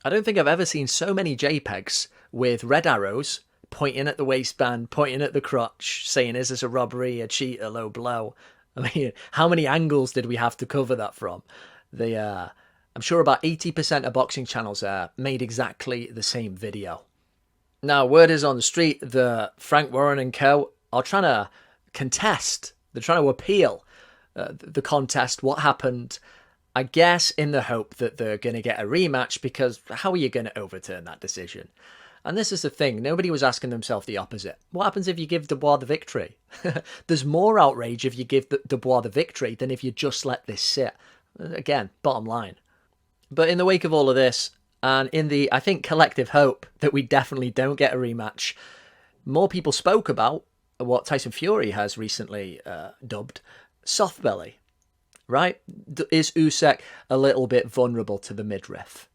I don't think I've ever seen so many JPEGs with red arrows pointing at the waistband, pointing at the crotch, saying, is this a robbery, a cheat, a low blow? I mean, how many angles did we have to cover that from? I'm sure about 80% of boxing channels made exactly the same video. Now, word is on the street that Frank Warren and co. are trying to contest. They're trying to appeal the contest, what happened, I guess in the hope that they're going to get a rematch, because how are you going to overturn that decision? And this is the thing, nobody was asking themselves the opposite. What happens if you give Dubois the victory? There's more outrage if you give Dubois the victory than if you just let this sit. Again, bottom line. But in the wake of all of this, and in the, I think, collective hope that we definitely don't get a rematch, more people spoke about what Tyson Fury has recently dubbed soft belly. Right? Is Usyk a little bit vulnerable to the midriff?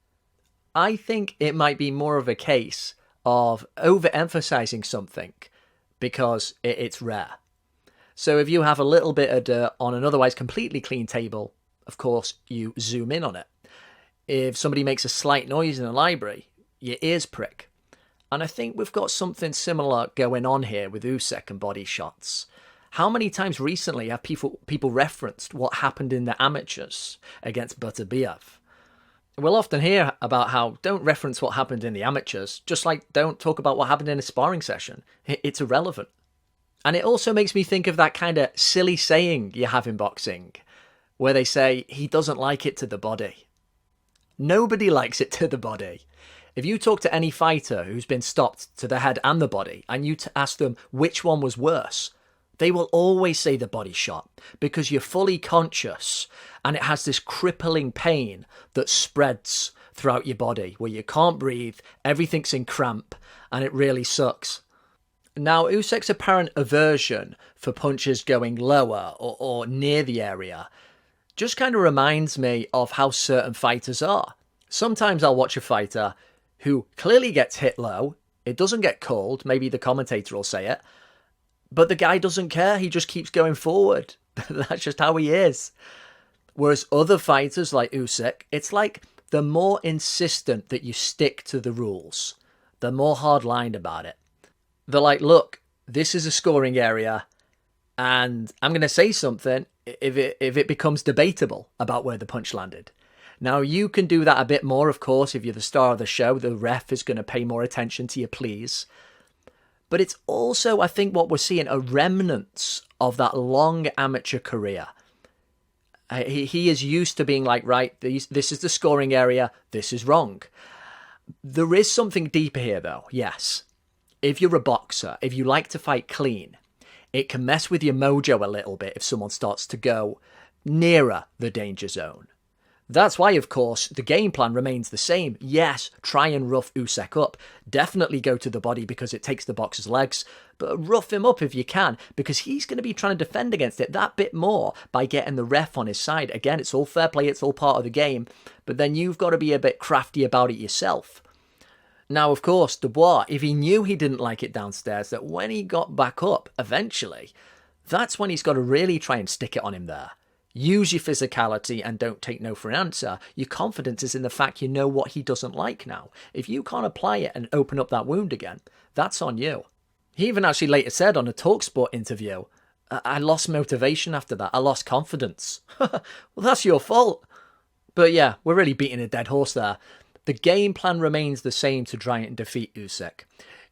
I think it might be more of a case of overemphasizing something because it's rare. So if you have a little bit of dirt on an otherwise completely clean table, of course, you zoom in on it. If somebody makes a slight noise in a library, your ears prick. And I think we've got something similar going on here with Usyk and body shots. How many times recently have people referenced what happened in the amateurs against Butterbiev? We'll often hear about how don't reference what happened in the amateurs, just like don't talk about what happened in a sparring session. It's irrelevant. And it also makes me think of that kind of silly saying you have in boxing, where they say, he doesn't like it to the body. Nobody likes it to the body. If you talk to any fighter who's been stopped to the head and the body, and you ask them which one was worse, they will always say the body shot, because you're fully conscious and it has this crippling pain that spreads throughout your body where you can't breathe, everything's in cramp, and it really sucks. Now, Usyk's apparent aversion for punches going lower or near the area just kind of reminds me of how certain fighters are. Sometimes I'll watch a fighter who clearly gets hit low, it doesn't get called, maybe the commentator will say it, but the guy doesn't care, he just keeps going forward. That's just how he is. Whereas other fighters like Usyk, it's like the more insistent that you stick to the rules, the more hard-lined about it. They're like, look, this is a scoring area, and I'm going to say something if it becomes debatable about where the punch landed. Now, you can do that a bit more, of course, if you're the star of the show. The ref is going to pay more attention to your pleas. But it's also, I think, what we're seeing are remnants of that long amateur career. He is used to being like, right, this is the scoring area, this is wrong. There is something deeper here, though, yes. If you're a boxer, if you like to fight clean, it can mess with your mojo a little bit if someone starts to go nearer the danger zone. That's why, of course, the game plan remains the same. Yes, try and rough Usyk up. Definitely go to the body because it takes the boxer's legs. But rough him up if you can, because he's going to be trying to defend against it that bit more by getting the ref on his side. Again, it's all fair play, it's all part of the game. But then you've got to be a bit crafty about it yourself. Now, of course, Dubois, if he knew he didn't like it downstairs, that when he got back up, eventually, that's when he's got to really try and stick it on him there. Use your physicality and don't take no for an answer. Your confidence is in the fact you know what he doesn't like now. If you can't apply it and open up that wound again, that's on you. He even actually later said on a TalkSport interview, I lost motivation after that. I lost confidence. Well, that's your fault. But yeah, we're really beating a dead horse there. The game plan remains the same to try and defeat Usyk.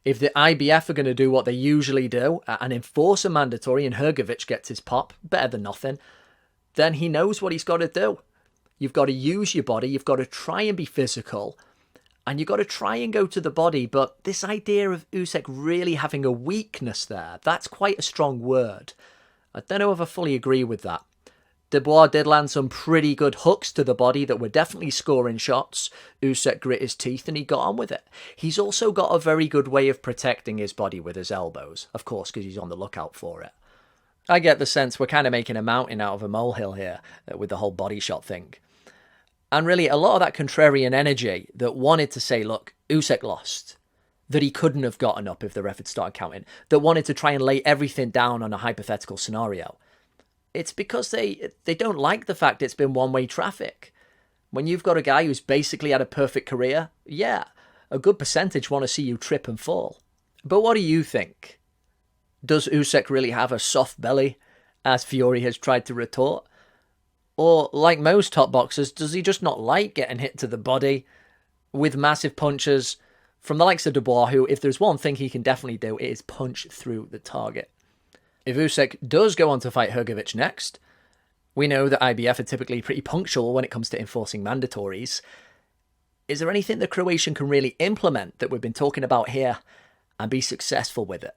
If the IBF are going to do what they usually do and enforce a mandatory and Hrgović gets his pop, better than nothing, then he knows what he's got to do. You've got to use your body, you've got to try and be physical, and you've got to try and go to the body. But this idea of Usyk really having a weakness there, that's quite a strong word. I don't know if I fully agree with that. Dubois did land some pretty good hooks to the body that were definitely scoring shots. Usyk grit his teeth and he got on with it. He's also got a very good way of protecting his body with his elbows, of course, because he's on the lookout for it. I get the sense we're kind of making a mountain out of a molehill here with the whole body shot thing. And really, a lot of that contrarian energy that wanted to say, look, Usyk lost, that he couldn't have gotten up if the ref had started counting, that wanted to try and lay everything down on a hypothetical scenario. It's because they don't like the fact it's been one-way traffic. When you've got a guy who's basically had a perfect career, yeah, a good percentage want to see you trip and fall. But what do you think? Does Usyk really have a soft belly, as Fury has tried to retort? Or, like most top boxers, does he just not like getting hit to the body with massive punches from the likes of Dubois, who, if there's one thing he can definitely do, it is punch through the target. If Usyk does go on to fight Hrgovic next, we know that IBF are typically pretty punctual when it comes to enforcing mandatories. Is there anything the Croatian can really implement that we've been talking about here and be successful with it?